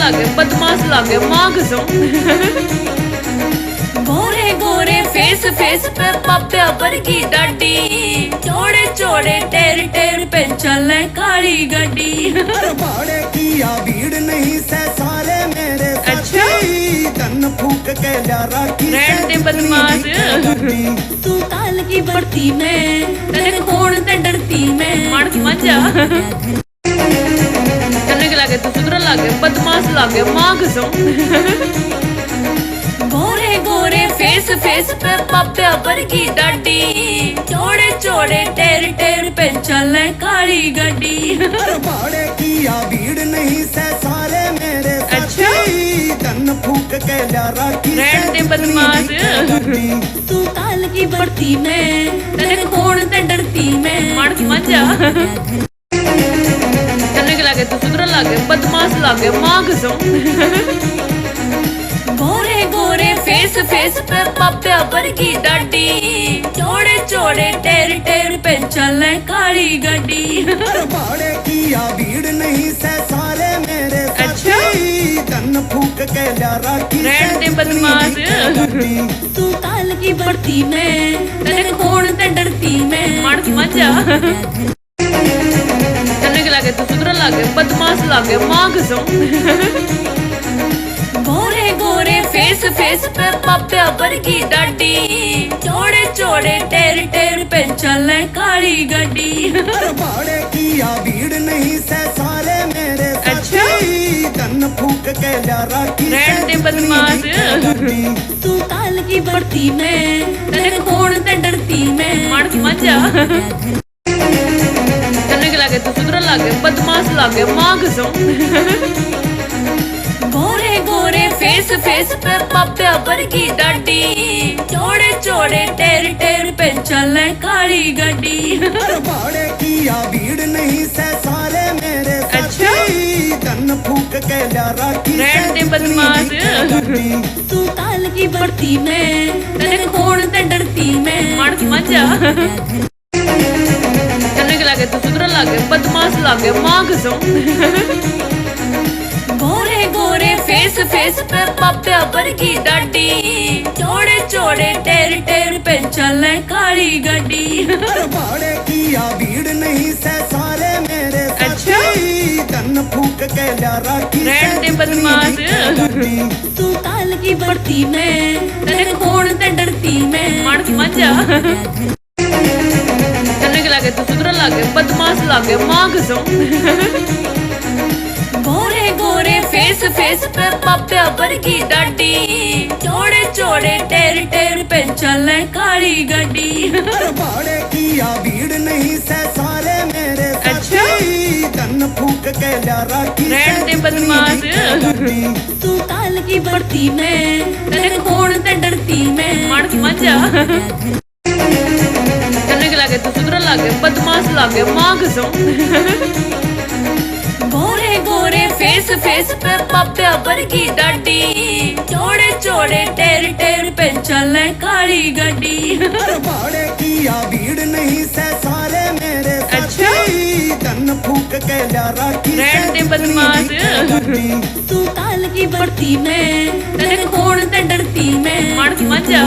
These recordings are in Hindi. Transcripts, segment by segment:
लागे बदमाश लागे माँ कसम। गोरे गोरे फेस फेस पे पाप्या पर की डाडी, चौड़े चौड़े टेर टेर पे चले काली गड्डी। भाड़े किया भीड़ नहीं से सारे मेरे साथी, धन फूक के ल्यारा की रेंटे बदमाश। तू काल की बढ़ती में तेरे खोड़ ते डरती में मानस मजा। तने के लागे तू सुधर लागे बदमाश लागे माँ कसम। गोरे गोरे फेस फेस पे पाप्या पर की डाडी, चौड़े चौड़े टेर टेर पे चले काली गड्डी। भाड़े किया भीड़ नहीं से सारे मेरे साथी, धन फूक के ल्यारा की रेंटे बदमाश। तू काल की बढ़ती में तेरे खोड़ ते डरती में मानस मजा। तने के लागे तू सुधर लागे बदमाश लागे माँ कसम। गोरे गोरे फेस फेस पे पाप्या पर की डाडी, चौड़े चौड़े टेर टेर पे चले काली गड्डी। भाड़े किया भीड़ नहीं से सारे मेरे साथी, धन फूक के ल्यारा की रेंटे बदमाश। तू काल की बढ़ती में तेरे खोड़ ते डरती में मानस मजा। तने के लागे तू सुधर लागे बदमाश लागे माँ कसम। गोरे गोरे फेस फेस पे पाप्या पर की डाडी, चौड़े चौड़े टेर टेर पे चले काली गड्डी। भाड़े किया भीड़ नहीं से सारे मेरे साथी, धन फूक के ल्यारा की रेंटे बदमाश। तू काल की बढ़ती में तेरे खोड़ ते डरती में मानस मजा। तने के लागे तू सुधर लागे बदमाश लागे माँ कसम। गोरे गोरे फेस फेस पे पाप्या पर की डाडी, चौड़े चौड़े टेर टेर पे चले काली गड्डी। भाड़े किया भीड़ नहीं से सारे मेरे साथी, धन फूक के ल्यारा की रेंटे बदमाश। तू काल की बढ़ती में तेरे खोड़ ते डरती में मानस मजा। तने के लागे तू सुधर लागे बदमाश लागे माँ कसम। गोरे गोरे फेस फेस पे पाप्या पर की डाडी, चौड़े चौड़े टेर टेर पे चले काली गड्डी। भाड़े किया भीड़ नहीं से सारे मेरे साथी, धन फूक के ल्यारा की रेंटे बदमाश। तू काल की बढ़ती में तेरे खोड़ ते डरती में मानस मजा। तने के लागे तू सुधर लागे बदमाश लागे माँ कसम। गोरे गोरे फेस फेस पे पाप्या पर की डाडी, चौड़े चौड़े टेर टेर पे चले काली गड्डी। भाड़े किया भीड़ नहीं से सारे मेरे साथी, धन फूक के ल्यारा की रेंटे बदमाश। तू काल की बढ़ती में तेरे खोड़ ते डरती में मानस मजा। तने के लागे तू सुधर लागे बदमाश लागे माँ कसम। गोरे गोरे फेस फेस पे पाप्या पर की डाडी, चौड़े चौड़े टेर टेर पे चले काली गड्डी। भाड़े किया भीड़ नहीं से सारे मेरे साथी, धन फूक के ल्यारा की रेंटे बदमाश। तू काल की बढ़ती में तेरे खोड़ ते डरती में मानस मजा।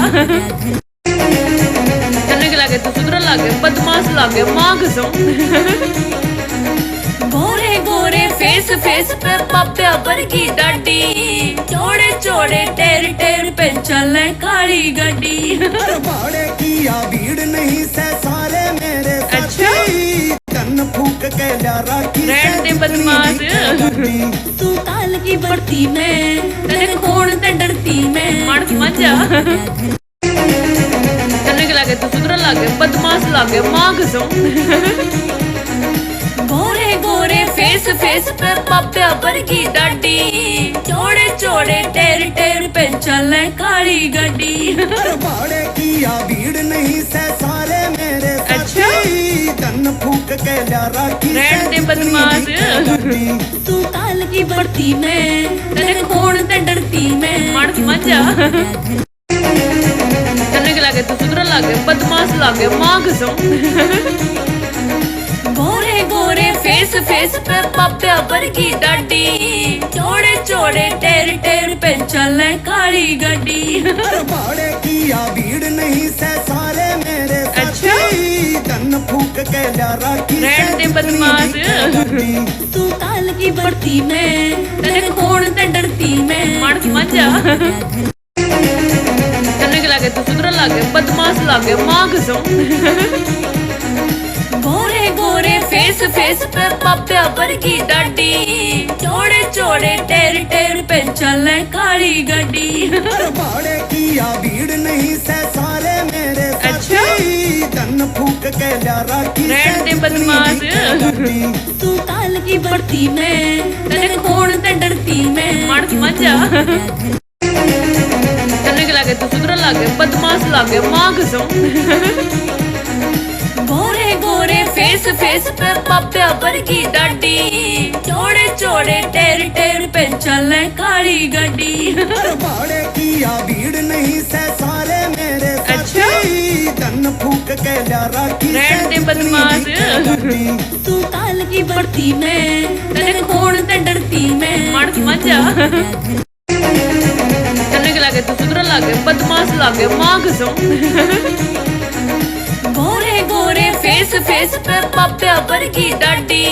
तने के लागे तू सुधर लागे बदमाश लागे माँ कसम। गोरे गोरे फेस फेस पे पाप्या पर की डाडी, चौड़े चौड़े टेर टेर पे चले काली गड्डी। भाड़े किया भीड़ नहीं से सारे मेरे साथी, धन फूक के ल्यारा की रेंटे बदमाश। तू काल की बढ़ती में तेरे खोड़ ते डरती में मानस मजा। तने के लागे तू सुधर लागे बदमाश लागे माँ कसम। गोरे गोरे फेस फेस पे पाप्या पर की डाडी, चौड़े चौड़े टेर टेर पे चले काली गड्डी। भाड़े किया भीड़ नहीं से सारे मेरे साथी, धन फूक के ल्यारा की रेंटे बदमाश। तू काल की बढ़ती में तेरे खोड़ ते डरती में मानस मजा। तने के लागे तू सुधर लागे बदमाश लागे माँ कसम। गोरे गोरे फेस फेस पे पाप्या पर की डाडी, चौड़े चौड़े टेर टेर पे चले काली गड्डी बाड़े किया भीड़ नहीं से सारे मेरे साथी धन फूक के ला राखी रहन दे बदमाश तू काल की बढ़ती में तेरे खोण ते डरती में मानस मजा तने के लागे तू सुधर लागे बदमाश लागे मां कसम गोरे गोरे फेस फेस पे पप्पा पर की डाडी चौड़े चौड़े टेर टेर पे चले काली गड्डी बाड़े किया भीड़ नहीं से सारे मेरे साथी धन फूक के ला राखी रहन दे बदमाश तू काल की बढ़ती में तेरे खोण ते डरती में मानस मजा तने के लागे तू सुधर लागे बदमाश लागे मां कसम गोरे गोरे फेस फेस पे पप्पा पर की डाडी चौड़े चौड़े टेर टेर पे चले काली गड्डी बाड़े किया भीड़ नहीं से सारे मेरे साथी धन फूक के ला राखी रहन दे बदमाश तू काल की बढ़ती में तेरे खोण ते डरती में मानस मजा तने के लागे तू सुधर लागे बदमाश लागे मां कसम गोरे गोरे फेस फेस पे पप्पा पर की डाडी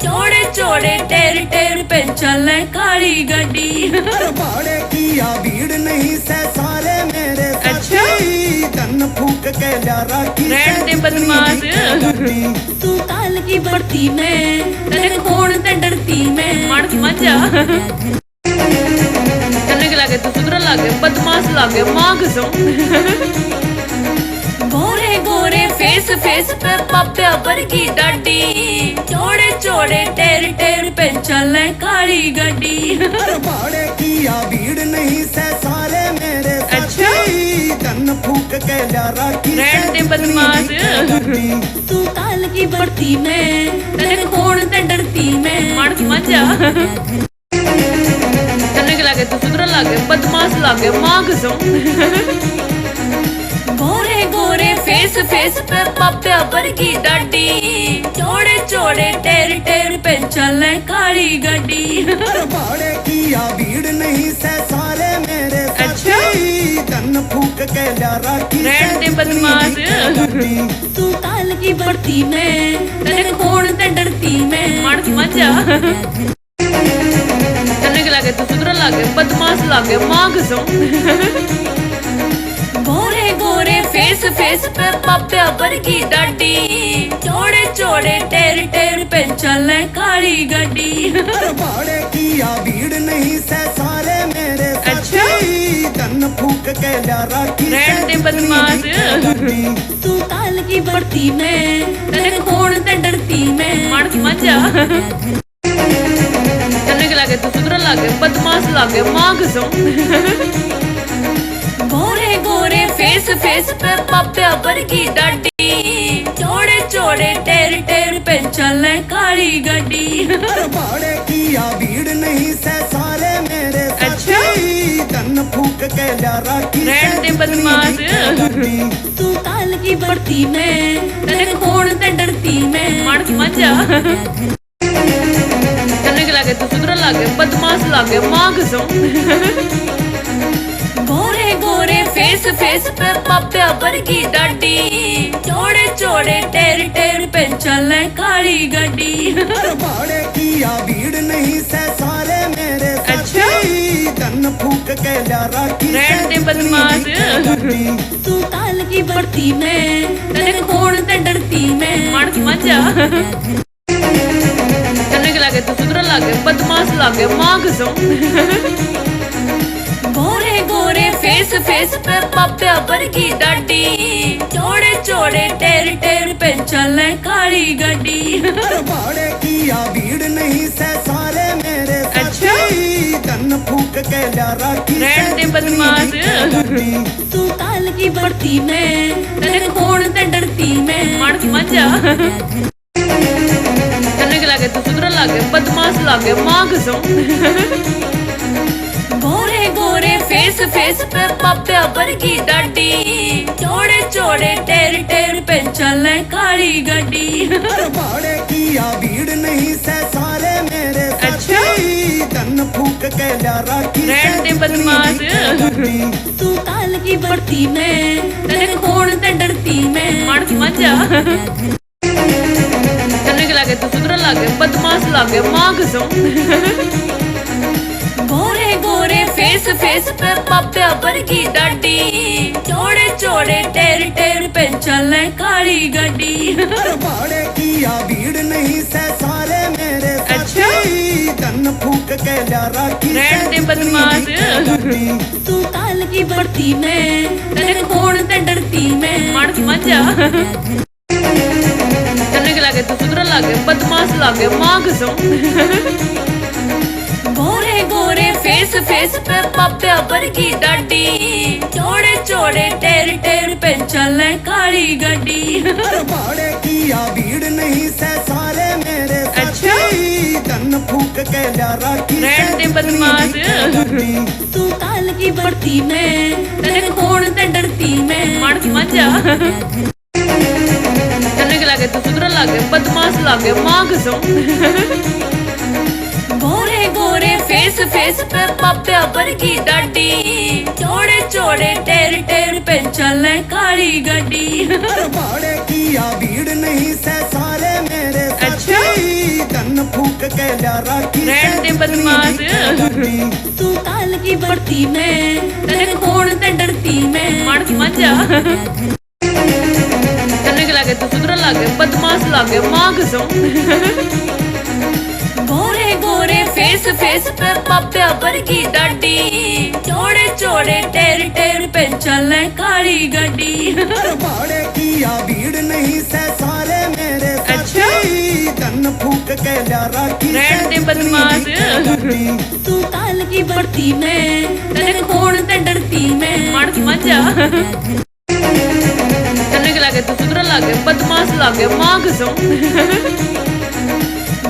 चौड़े चौड़े टेर टेर पे चले काली गड्डी बाड़े किया भीड़ नहीं से सारे मेरे साथी धन फूक के ला राखी रहन दे बदमाश तू काल की बढ़ती में तेरे खोण ते डरती में मानस मजा तने के लागे तू सुधर लागे बदमाश लागे मां कसम गोरे गोरे फेस फेस पे पप्पा पर की डाडी चौड़े चौड़े टेर टेर पे चले काली गड्डी बाड़े किया भीड़ नहीं से सारे मेरे साथी धन फूक के ला राखी रहन दे बदमाश तू काल की बढ़ती में तेरे खोण ते डरती में मानस मजा तने के लागे तू सुधर लागे बदमाश लागे मां कसम गोरे गोरे फेस फेस पे पप्पा पर की डाडी चौड़े चौड़े टेर टेर पे चले काली गड्डी बाड़े किया भीड़ नहीं से सारे मेरे साथी धन फूक के ला राखी रहन दे बदमाश तू काल की बढ़ती में तेरे खोण ते डरती में मानस मजा तने के लागे तू सुधर लागे बदमाश लागे मां कसम गोरे गोरे फेस फेस पे पप्पा पर की डाडी चौड़े चौड़े टेर टेर पे चले काली गड्डी बाड़े किया भीड़ नहीं से सारे मेरे साथी धन फूक के ला राखी रहन दे बदमाश तू काल की बढ़ती में तेरे खोण ते डरती में मानस मजा तने के लागे तू सुधर लागे बदमाश लागे मां कसम गोरे गोरे फेस फेस पे पप्पा पर की डाडी चौड़े चौड़े टेर टेर पे चले काली गड्डी बाड़े किया भीड़ नहीं से सारे मेरे साथी धन फूक के ला राखी रहन दे बदमाश तू काल की बढ़ती में तेरे खोण ते डरती में मानस मजा तने के लागे तू सुधर लागे बदमाश लागे मां कसम गोरे गोरे फेस फेस पे पप्पा पर की डाडी चौड़े चौड़े टेर टेर पे चले काली गड्डी बाड़े किया भीड़ नहीं से सारे मेरे साथी धन फूक के ला राखी रहन दे बदमाश तू काल की बढ़ती में तेरे खोण ते डरती में मानस मजा तने के लागे तू सुधर लागे बदमाश लागे मां कसम गोरे गोरे फेस फेस पे पप्पा पर की डाडी चौड़े चौड़े टेर टेर पे चले काली गड्डी बाड़े किया भीड़ नहीं से सारे मेरे साथी धन फूक के ला राखी रहन दे बदमाश तू काल की बढ़ती में तेरे खोण ते डरती में मानस मजा तने के लागे तू सुधर लागे बदमाश लागे मां कसम गोरे गोरे फेस फेस पे पप्पा पर की डाडी चौड़े चौड़े टेर टेर पे चले काली गड्डी बाड़े किया भीड़ नहीं से सारे मेरे साथी धन गन फूक के ला राखी रहन दे बदमाश तू काल की बढ़ती मैं तेरे खोण ते डरती मैं मानस मंजा करने के लागे तू सुधर लागे बदमाश लागे मां कसम गोरे गोरे फेस फेस पे पाप्या पर की डाडी चौड़े चौड़े टेर टेर पे चले काली गड्डी हर बाड़े किया भीड़ नहीं से सारे मेरे अच्छा। साथी गन फूक के ला राखी रहन दे बदमाश तू काल की बढ़ती मैं तेरे खोण ते डरती मैं मानस मंजा करने के लागे तू सुधर लागे बदमाश लागे मां कसम गोरे गोरे फेस फेस पे पाप्या पर की डाडी चौड़े चौड़े टेर टेर पे चले काली गड्डी हर बाड़े किया भीड़ नहीं से सारे मेरे अच्छा। साथी गन फूक के ला राखी रहन दे बदमाश तू काल की बढ़ती मैं तेरे खोण ते डरती मैं मानस मंजा करने के लागे तू सुधर लागे बदमाश लागे मां कसम गोरे गोरे फेस फेस पे पाप्या पर की डाडी चौड़े चौड़े टेर टेर पे चले काली गड्डी हर बाड़े किया भीड़ नहीं से सारे मेरे अच्छा। साथी गन फूक के ला राखी रहन दे बदमाश तू काल की बढ़ती मैं तेरे खोण ते डरती मैं मानस मंजा करने के लागे तू सुधर लागे बदमाश लागे मां कसम गोरे गोरे फेस फेस पे पाप्या पर की डाडी चौड़े चौड़े टेर टेर पे चले काली गड्डी हर बाड़े किया भीड़ नहीं से सारे मेरे अच्छा। साथी गन फूक के ला राखी रहन दे बदमाश तू काल की बढ़ती मैं तेरे खोण ते डरती मैं मानस मंजा करने के लागे तू सुधर लागे बदमाश लागे मां कसम